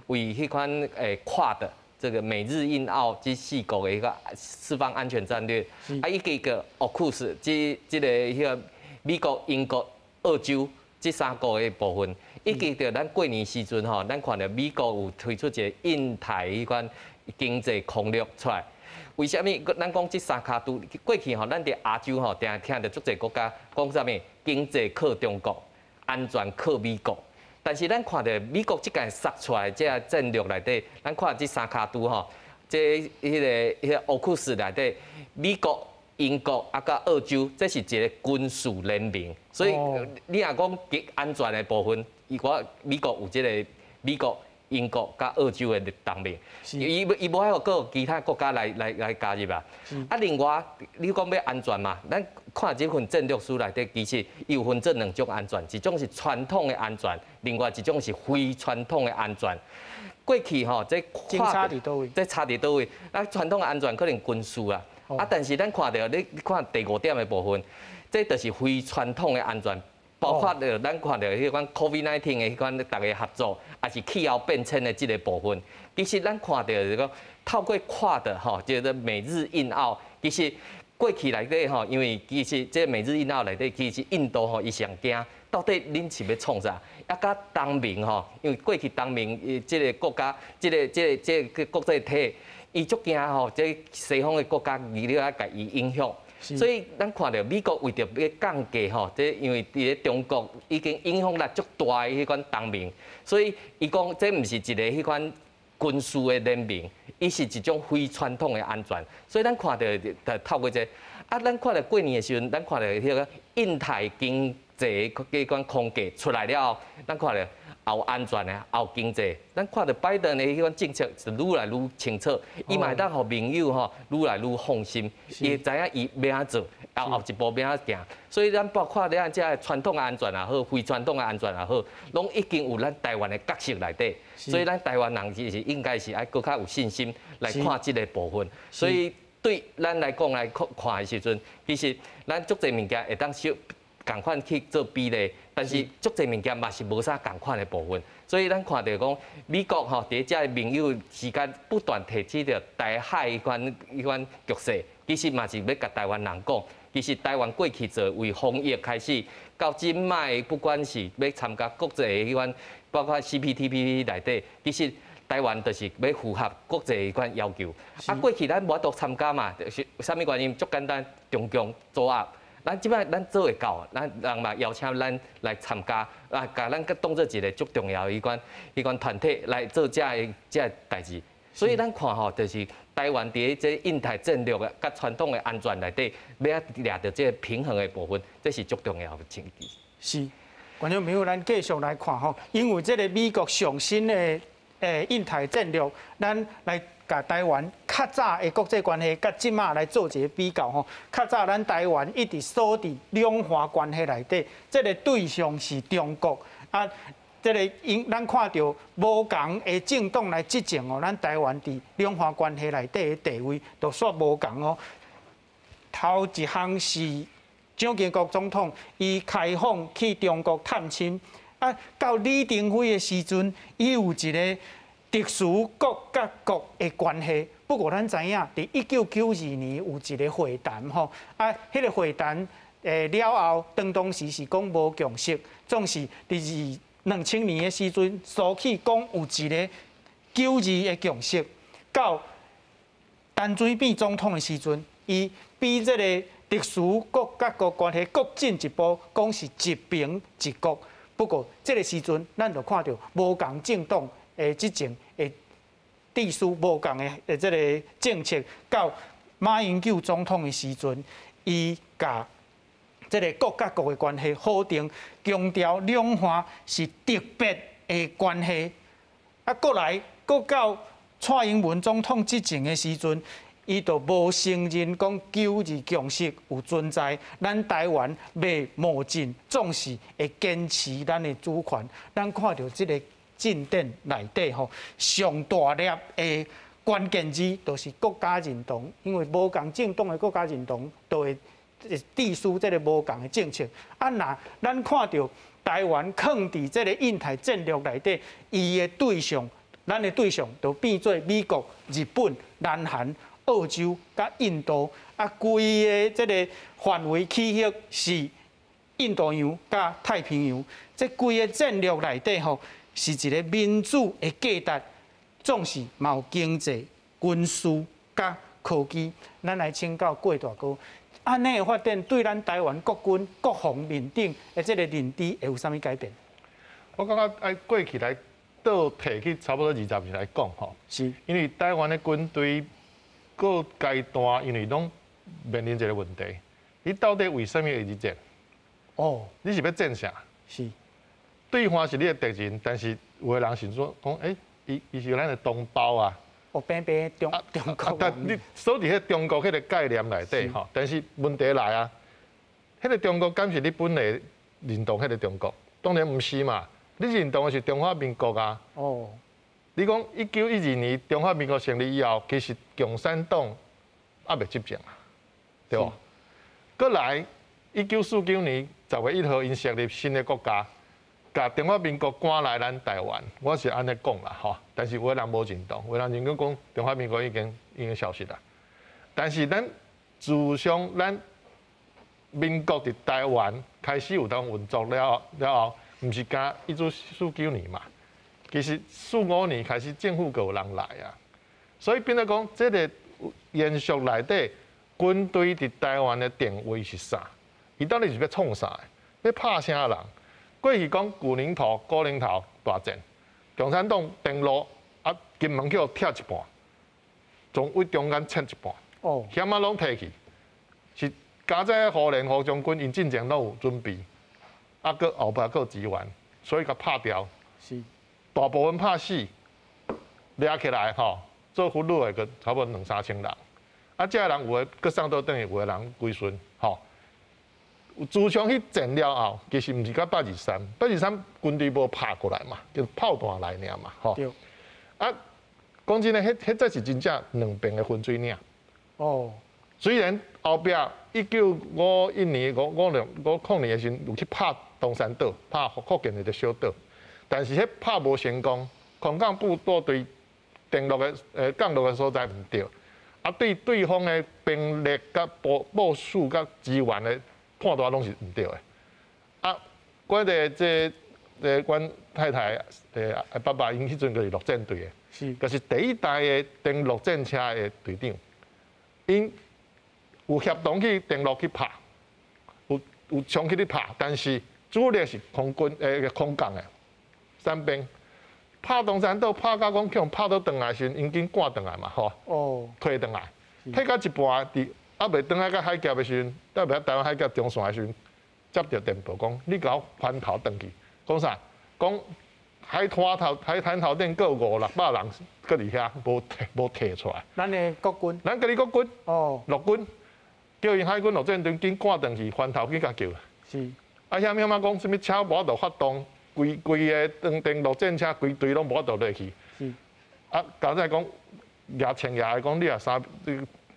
为迄款跨的这个美日印澳这4国的一个四方安全战略，一个AUKUS这个迄个美国、英国、澳洲这3国的部分。以及着咱过年时阵咱看到美国有推出一个印太迄款经济攻略出来。为什么咱讲这3卡都过去咱伫亚洲定听到足侪国家讲啥物经济靠中国，安全靠美国。但是咱看到美国即届杀出来这战略内底，咱看这3卡都这迄个AUKUS内底，美国、英国啊，甲澳洲，这是一个军事联盟，所以你若讲极安全的部分，美国有这个美国、英国甲澳洲的同盟，伊无还有个其他国家来加入啊。啊，另外你讲要安全嘛，咱看这份战略书内底，其实有分这两种安全，一种是传统的安全，另外一种是非传统的安全。过去吼，这差伫倒位？这差伫倒位？咱传统的安全可能军事啊，但是咱看到你看第5点的部分，这就是非传统的安全。包括着咱看到迄款 COVID-19 的迄款大家合作，也是气候变迁的这个部分。其实咱看到这个透过看的吼，就是美日印澳，其实过去内底吼，因为其实这美日印澳内底，其实印度吼伊上惊，到底恁是要创啥？啊，甲东盟吼，因为过去东盟这个国家，这个国际体，伊足惊吼，这西方的国家伊了来甲伊影响。所以咱看到美国为着要降价吼，这因为伫咧中国已经影响力足大的迄款东盟，所以伊讲这毋是一个迄款军事的联盟，伊是一种非传统的安全。所以咱看到透过这啊，咱看到过年的时阵，咱看到迄个印太经济迄款框架出来了后，咱看到后安全的后经济，咱看到拜登的迄款政策是愈来愈清楚，伊嘛会当互盟友吼愈来愈放心，伊知影伊要安做，后一步要安行。所以咱包括咱这传统的安全也好，非传统的安全也好，拢已经有咱台湾的角色内底。所以咱台湾人是应该是爱更较有信心来看这个部分。所以对咱来讲来看的时阵，其实咱足侪物件会当小共款去做比例。但是足侪物件嘛是无啥共款的部分，所以咱看到讲美国吼，伫遮盟友时间不断提起着台海迄款局势，其实嘛是要甲台湾人讲，其实台湾过去做为防疫开始，到今卖不管是要参加国际迄款，包括 CPTPP 内底，其实台湾就是要符合国际迄款要求。啊，过去咱无法度参加嘛，就是啥物原因？足简单，中共阻压。咱即摆咱做会到，咱人嘛邀请咱来参加，啊，甲咱当做一个足重要的迄款团体来做这代志。所以咱看吼，就是台湾伫这印太战略甲传统的安全内底，要抓到这个平衡的部分，这是足重要的前提。是，观众朋友，咱继续来看吼，因为这个美国上新的印太战略，咱来。甲台湾较早的国际关系，甲即马来做一个比较吼。较早咱台湾一直锁伫两华关系内底，这个对象是中国啊。这个咱看到无共的政党来执政哦，咱台湾伫两华关系内底的地位都煞无共哦。头一项是蒋经国总统伊开放去中国探亲啊，到李登辉的时阵，伊有一个。特殊国甲国的关系，不过咱知影，伫1992年有一个会谈吼，啊，迄个会谈了后，当时是讲无共识，总是伫2000年的时阵，苏起讲有一个92的共识，到陈水扁总统的时阵，伊比这个特殊国甲国关系更进一步，讲是一平一国。不过这个时阵，咱就看到无共政党。执政的地势无共的这个政策，到马英九总统的时阵，伊甲这个国甲国的关系好定，强调两华是特别的关系。啊，过来，过到蔡英文总统执政的时阵，伊就无承认讲92共识有存在，咱台湾袂冒进，总是会坚持咱的主权。咱看到这个。进展内底吼，上大粒的关键字就是国家认同，因为无共政党的国家认同，就会抵触这个无共的政策。啊，那咱看到台湾放伫这个印太战略内底，伊的对象，咱的对象就变做美国、日本、南韩、澳洲甲印度，啊，规个这个范围区域是印度洋甲太平洋，这规个战略内底吼。是一个民主的价值，总是嘛有经济、军事甲科技。咱来请教郭大哥，安尼的发展对咱台湾国军国防面顶的这个认知会有啥物改变？我感觉爱过去来倒提起差不多20年来讲吼，是因为台湾的军队各阶段因为拢面临一个问题，你到底为什么会去战？哦，你是要战啥？是，对方是你的敌人，但是有的人是说讲，伊是咱的同胞啊。哦，边中国。但你锁伫迄中国迄个概念内底吼，但是问题来啊，迄个中国敢是你本来认同迄个中国？当然毋是嘛，你认同的是中华民国啊。哦。你讲1912年中华民国成立以后，其实共产党还未执政啊，对无？过来1949年10月1号，因设立新的国家。甲中华民国赶来咱台湾，我是安尼讲啦吼，但是有的人无认同，有的人认讲中华民国已经消失啦。但是咱自从咱民国伫台湾开始有当运作了后，毋是甲1949年嘛，其实45年开始政府就有人来啊，所以变做讲这个延续内底军队伫台湾的定位是啥？伊到底是要创啥？要拍啥人？过去讲古宁头、高宁头大战，共产党登陆啊，金门口拆一半，从为中间切一半，险啊拢摕去，是加在胡琏、胡将军因进前拢有准备，啊，搁后壁搁支援，所以甲拍掉，是大部分拍死，掠起来吼，做俘虏的个差不多2、3千人，啊，这人有的搁送到等于有的人归顺，吼。自从去战了后，其实毋是甲823军队无拍过来嘛，叫炮弹来尔嘛，吼。啊，讲真诶，迄才是真正两边诶分水岭。哦。虽然后壁1951年、50年诶时有去拍东山岛、拍福建诶个小岛，但是迄拍无成功，空降部队登陆诶降落诶所在毋对，啊对方诶兵力甲部署甲资源诶。判断拢是唔对的，啊，我哋阮太太爸爸因迄阵就是陆战队的，就是第一代的登陆战车的队长，因有协同去登陆去拍，有冲去去拍，但是主力是空军空降的三兵，拍东山岛拍到讲强，拍到转来时，因经赶转来嘛，吼，退转来，退到一半伫。啊，未转来到海峡的时阵，到未台湾海峡中线的时阵，接到电报讲，你甲我翻头转去，讲啥？讲海滩头顶各有500-600人，搁伫遐无摕出来。咱的国军，咱家己国军，陆军，叫因海军陆战队紧赶转去，翻头去甲救。是。啊，遐咩讲，什么车无法度发动，规个登陆战车规队拢无法度落去。是。啊，刚才讲夜讲，你啊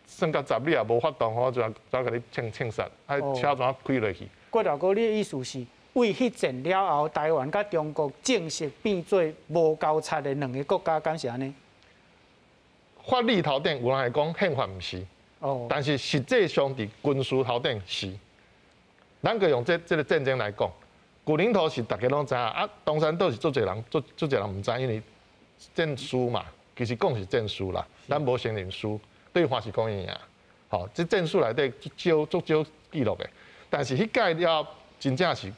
算到10，你也无发动，我就走甲你清杀，啊车怎开落去？郭大哥，你的意思是，为迄战了后，台湾甲中国正式变做无交叉的两个国家，敢是安尼？法理头顶有人会讲宪法毋是，但是实际上伫军事头顶是。咱个用这个战争来讲，古宁头是大家拢知啊，东山岛是做侪人毋知，因为战输嘛，其实讲是战输啦，咱无承认输。对方是讲伊赢，吼，这战术内底足少记录的，但是迄届了真正是，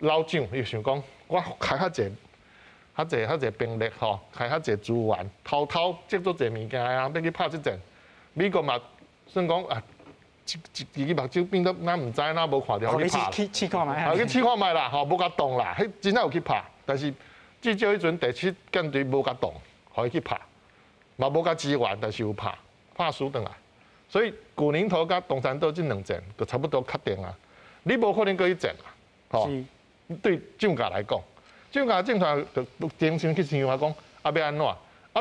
老蒋伊想讲，我开较侪兵力吼，开较侪资源，偷积足侪物件啊，要去拍这战。美国嘛，算讲啊，一目睭变到咱毋知，咱无看到去拍。去看卖。去试看卖啦，吼，无甲动啦，迄真正有去拍，但是至少迄阵第7舰队无甲动，互伊去拍。嘛无甲支援，但是有拍输转来，所以古宁头甲东山岛这2战就差不多确定啊。你无可能搁去战啊，吼。对蒋介来讲，蒋介正常就经常去想话讲，啊要安怎？啊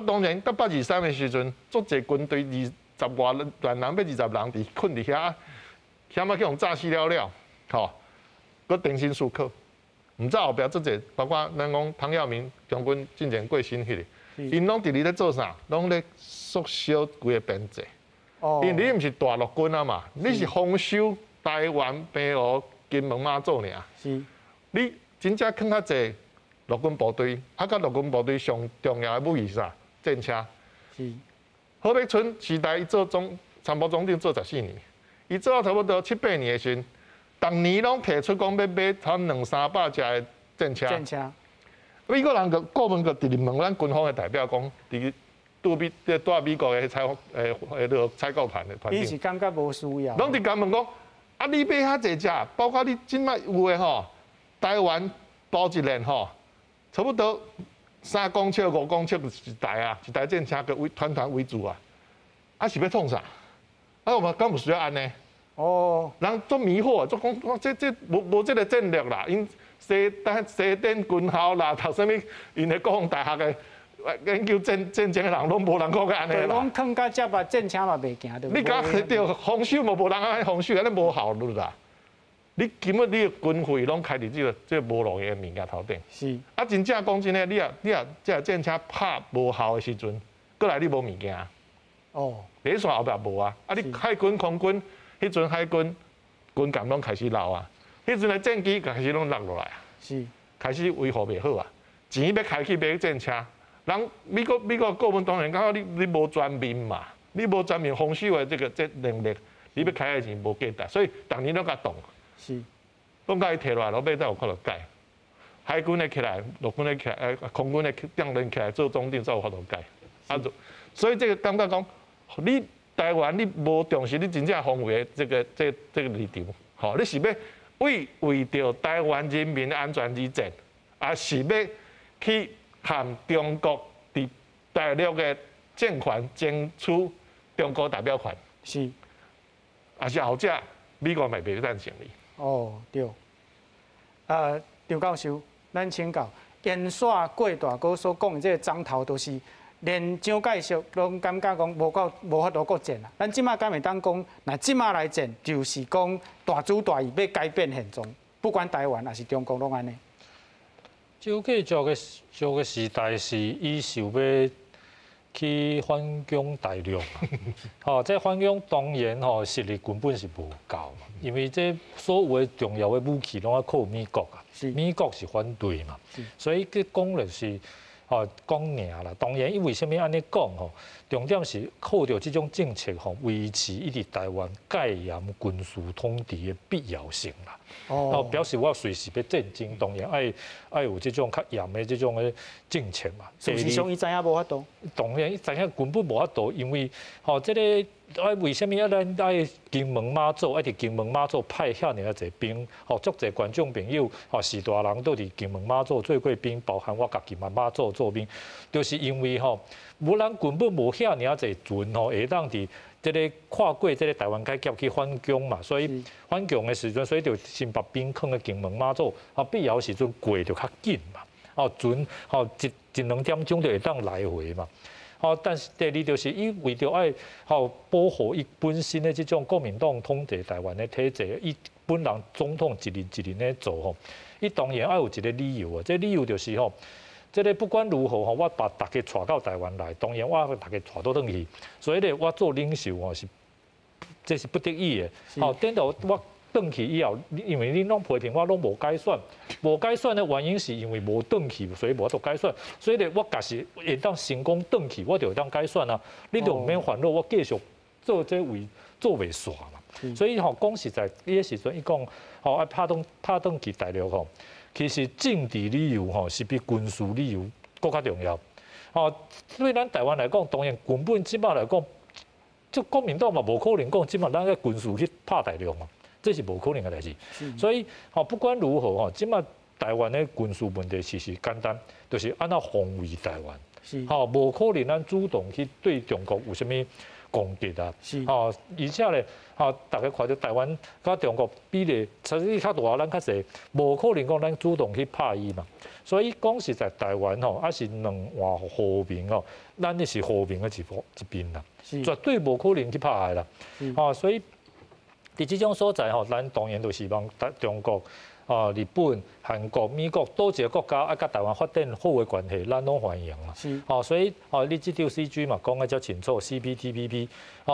当然到823的时阵，足侪军队20外万人要20人伫困伫遐，险啊去用炸死了，吼，搁定心术克，毋知后壁足侪，包括咱讲唐耀明将军进前过身迄个。因拢伫咧做啥？拢咧缩小规个编制。因你毋是大陆军啊嘛，你是丰收台湾、澎湖、金门、马祖尔。是。你真正囥较济陆军部队，啊，甲陆军部队上重要的武器是啥？战车。是。何必春时代伊做参谋总长做14年，伊做到差不多7、8年的时阵，逐年拢提出讲要买差200-300架的战车。美国人个顾问个直问咱军方的代表讲，伫带美国的采购盘的团队。伊是感觉无需要。拢伫讲问讲，啊，你买遐济只，包括你即摆有的吼，台湾包一年吼，差不多3公尺、5公尺一台啊，一台战车个团围住啊，啊是要创啥？啊，我们敢有需要安尼？哦，人做迷惑，做讲这无这个战略啦，因西点军校啦，读啥物，因的国防大学的研究战争的人，拢无人讲安尼啦。讲坑甲只把战车嘛袂行对。你讲对防守嘛，无人安尼防守，安尼无效率啦。你根本你军费拢开伫这无路的物件头顶。是。啊，真正讲真诶，你啊，这战车拍无效的时阵，过来你无物件。哦。第一线后壁无啊，啊你海军、空军。迄阵海军军舰拢开始漏啊，迄阵的战机开始拢落落来啊，是开始维护袂好啊，钱要开去买战车，人美国国民党员感觉你无全面嘛，你无全面防守的这能力，你要开的钱无价值，所以逐年拢甲动，是，拢甲伊摕落来，落尾再有看到改，海军的起来，陆军的起来，空军的调人起来做总顶，才有法度改，啊，所以这个感觉讲你。台湾你无重视你真正防卫的这个立场，吼，你是要为着台湾人民的安全而战，还是要去和中国伫大陆的政权争取中国代表权？是，还是后者美国咪袂当成立？哦，对。张教授，咱请教，烟线过大哥所讲的这个章头都是。连蒋介石拢感觉讲无法度国战啦，咱即马敢会当讲，那即马来战就是讲大主大义要改变现状，不管台湾还是中国拢安尼。蒋介石个时代是伊想要去反攻大陆，吼，这反攻当然吼实力根本是无够嘛，因为这所有的重要的武器拢要靠美国啊，美国是反对嘛，所以佢讲的是。哦，讲尔啦，当然，伊为虾米安尼讲吼？重点是靠着这种政策吼，维持一直台湾戒严军事统治的必要性啦。哦，表示我随时要战争，当然爱有这种较严的这种的政策嘛。事实上，伊知影无法度。当然，伊知影根本无法度，因为吼，这个为虾米咱爱金门马祖，爱伫金门马祖派遐尔啊侪兵，吼，足侪观众朋友，吼，是大人都伫金门马祖做过兵，包含我家己嘛马祖做兵，就是因为吼。无咱根本无遐尔侪船吼，会当伫即个跨过即个台湾海峡去反攻嘛，所以反攻的时阵，所以就先把兵放喺金门马祖，啊必要时阵过就较紧嘛，哦船哦一2点钟就会当来回嘛，哦但是第二就是伊为着爱吼保护伊本身的即种国民党统治台湾的体制，伊本人总统一年一年咧做吼，伊当然爱有一个理由啊，这理由就是吼。这个不管如何吼，我把大家带到台湾来，当然我大家带倒转去，所以咧我做领袖吼是，这是不得已的。好，等到我转去以后，因为你拢批评我拢无改选，无改选的原因是因为无转去，所以无都改选。所以咧我假使会当成功转去，我就会当改选啊。你就唔免烦恼，我继续做这位做袂煞嘛。所以吼讲实在，伊个时阵伊讲吼爱拍转去大陆吼。其实政治理由吼是比军事理由更加重要。哦，对咱台湾来讲，当然根本即摆来讲，即国民党嘛无可能讲即摆咱个军事去拍大陆嘛，这是无可能个代志。所以吼不管如何吼，即摆台湾的军事问题其实简单，就是按照防卫台湾。吼无可能咱主动去对中国有啥物攻击啊？哦，而且咧。好，大家看到台湾甲中国比例，实际较大，咱较侪，无可能讲咱主动去拍伊嘛。所以讲实在，台湾吼，还是两岸和平哦，咱是和平的一边啦，绝对无可能去拍的啦。哦，所以伫即种所在吼，咱当然就希望中国。日本、韩国、美国多一个国家啊，甲台湾发展好的关系，咱拢欢迎啦。所以你即条 CG 嘛讲得遮清楚 ，CPTPP，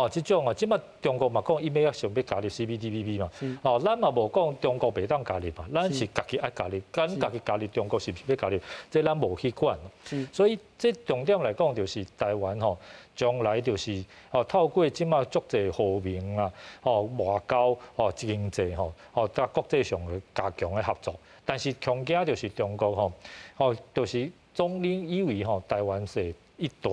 即种即摆中国嘛讲伊要想要加入 CPTPP 嘛，咱嘛无讲中国袂当加入嘛，咱是家己爱加入，咱家己加入，中国是不是要加入，这咱无去管。所以这重点来讲，就是台湾吼。将来就是透过即马足侪和平啊，外交经济甲国际上的加强的合作，但是恐惊就是中国就是总领以为台湾是一大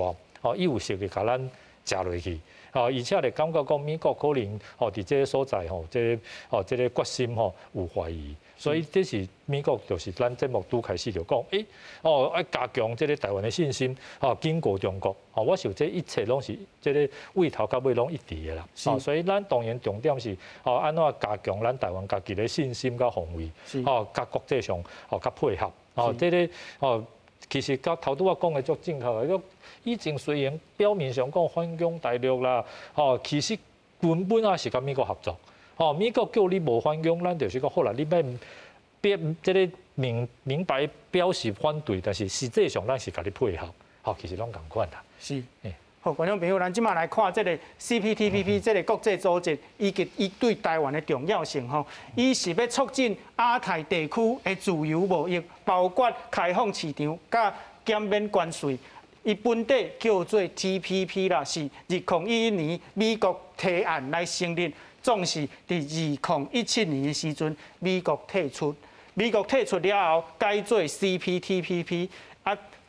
伊有实个甲咱食落去。而且咧感觉讲美国可能伫这个所在这个决心有怀疑，所以这是美国就是咱节目拄开始就讲，要加强这个台湾的信心，经过中国，我想这一切拢是这个为头到尾拢一致的啦。所以咱当然重点是安怎加强咱台湾家己的信心甲防卫，甲国际上甲配合，这个其实甲头拄我讲的足正确的。以前虽然表面上讲反攻大陆啦，其实根本也是甲美国合作。美国叫你无反攻，咱就是讲好啦，你要这个明白表示反对，但是实际上咱是甲你配合，其实拢共款啦。是。好，观众朋友，咱即马来看这个 CPTPP 这个国际组织，伊对台湾的重要性伊是要促进亚太地区的自由贸易，包括开放市场、甲减免关税。伊本地叫做 TPP 啦，是2011年美国提案来成立，总是伫2017年的时阵美国退出。美国退出了后，改做 CPTPP。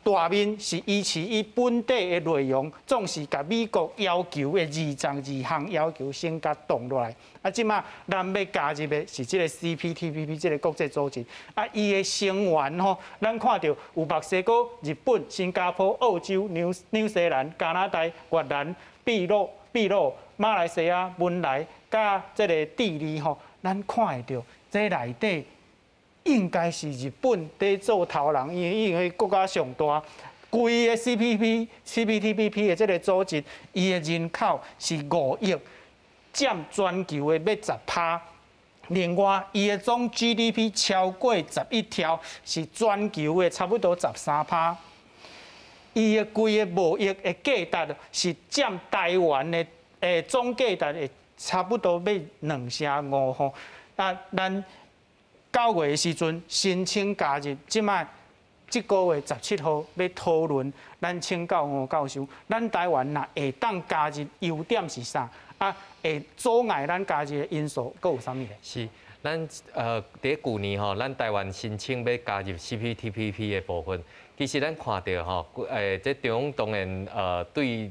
大面是依持伊本地的内容，总是甲美国要求的22项要求先甲动落来。即马咱要加入的是这个 CPTPP 这个国际组织。伊的成员咱看到有墨西哥、日本、新加坡、澳洲、纽西兰、加拿大、越南、秘鲁、马来西亚、文莱，甲这个智利咱看会到这内底。应该是日本在做头人，因为国家上大，规个 CPTPP 的这个组织，伊的人口是5亿，占全球的要10%。另外，伊的总 GDP 超过11条，是全球的差不多13%。伊的规个贸易的价值是占台湾的总价值的差不多要2.5%。咱9月的时阵申請加入，即個月17號要討論，咱請教吳教授，咱台灣若會當加入優點是啥？會阻礙咱加入的因素，佫有啥物？是，咱第去年咱台灣申請要加入 CPTPP 的部分，其實咱看到這中當然對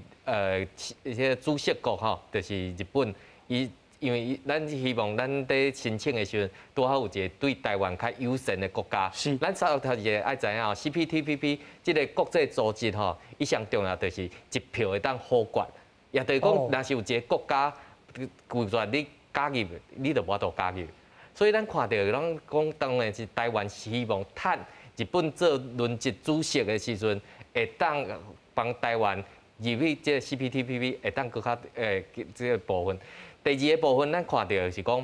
一些主席國就是日本，因为咱希望咱在申請的時候，拄好有一個對台灣較友善的國家。是。咱首頭一個愛知影CPTPP 這個國際組織伊上重要就是一票會當好決，也就是講，若是有一個國家拒絕你加入，你就無法度加入。所以咱看到，咱講當然是台灣希望趁日本做輪值主席的時陣，會當幫台灣入去這個 CPTPP 會當更較這個部分。第二個部分，咱看到是講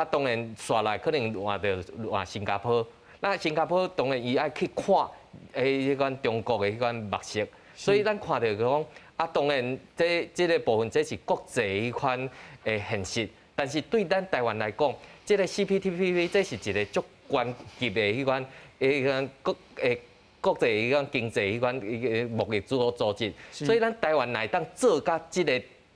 當然刷來可能換新加坡，那新加坡當然伊愛去看迄款中國的迄款目色，所以咱看到講當然這個部分這是國際迄款現實，但是對咱台灣來講，這個 CPTPP 這是一個足關鍵的迄款國際迄款經濟迄款貿易組織，所以咱台灣來當做甲這個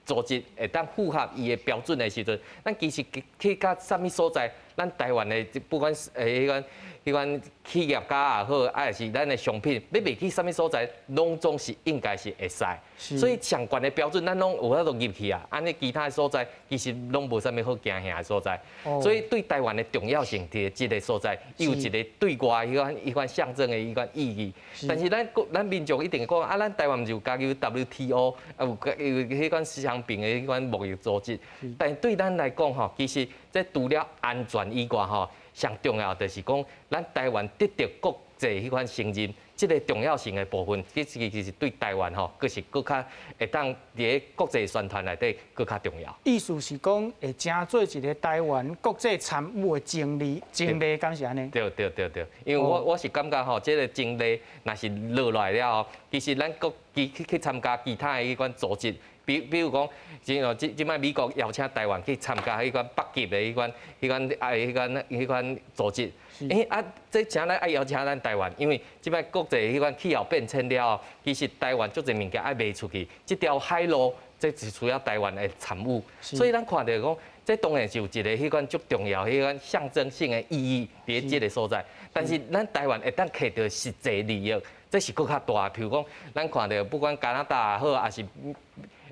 組織會當符合伊的標準的時陣，咱其實去到啥物所在，咱台灣的不管迄款企業家也好，還是咱的商品，要賣去啥物所在，攏總是應該是會使。所以上懸的標準，咱攏有法度入去啊。安尼其他的所在，其實攏無啥物好驚嚇的所在。所以對台灣的重要性伫即個所在，有一個對外迄款象徵的迄款意義。但是咱民眾一定會講，咱台灣就加入 WTO， 有迄款商品的迄款貿易組織。但對咱來講其實這除了安全以外上重要就是講，咱台灣得到國際迄款承認，這個重要性的部分，其實對台灣佫是佫較會當佇國際宣傳內底佫較重要。意思是講，會成做一個台灣國際參與的經歷，敢是安尼？對，因為我是感覺這個經歷若是落來了其實咱去參加其他的迄款組織。比如講，即擺美國邀請台灣去參加迄款北極的迄款組織。這請咱愛邀請咱台灣，因為即擺國際迄款氣候變遷了，其實台灣足儕物件愛賣出去，這條海路這是需要台灣的參與。所以咱看到講，這當然是有一個迄款足重要迄款象徵性的意義喺這個所在。但是咱台灣會當摕到實際利益，这是更较大。譬如讲，咱看到不管加拿大也好，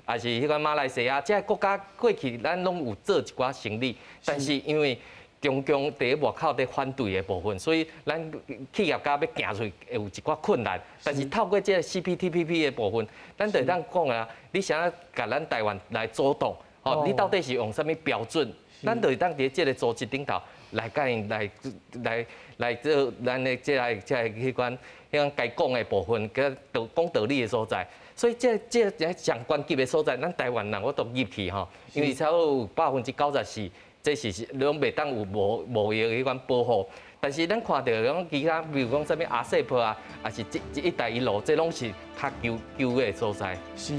还是迄个马来西亚，这些国家过去咱拢有做一寡生意，但是因为中共伫外口伫反对的部分，所以咱企业家要行出去会有一寡困难。但是透过这个 CPTPP 的部分，咱就当讲啊，你想要甲咱台湾来主动，吼，你到底是用啥物标准？咱就当伫这个组织顶头来甲因来做咱的这个迄款该讲的部分，讲道理的所在。所以这上关键的所在，咱台湾人我都入去吼，因为差不多94%，这是拢袂当有无的迄款保护。但是咱看到讲其他，比如讲啥物阿塞普啊，还是一带一路，这拢是较旧的所在。是。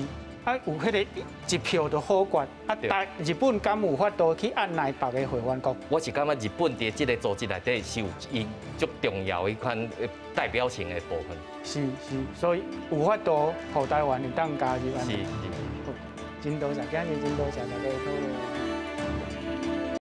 啊，有迄个一票就好管啊！但日本敢有法度去按捺别个会员国？我是感觉日本伫这个组织内底是有伊足重要的一款代表性的部分。是，所以有法度，互台湾会当加入安尼。是。真多谢，今日真多谢大家讨论。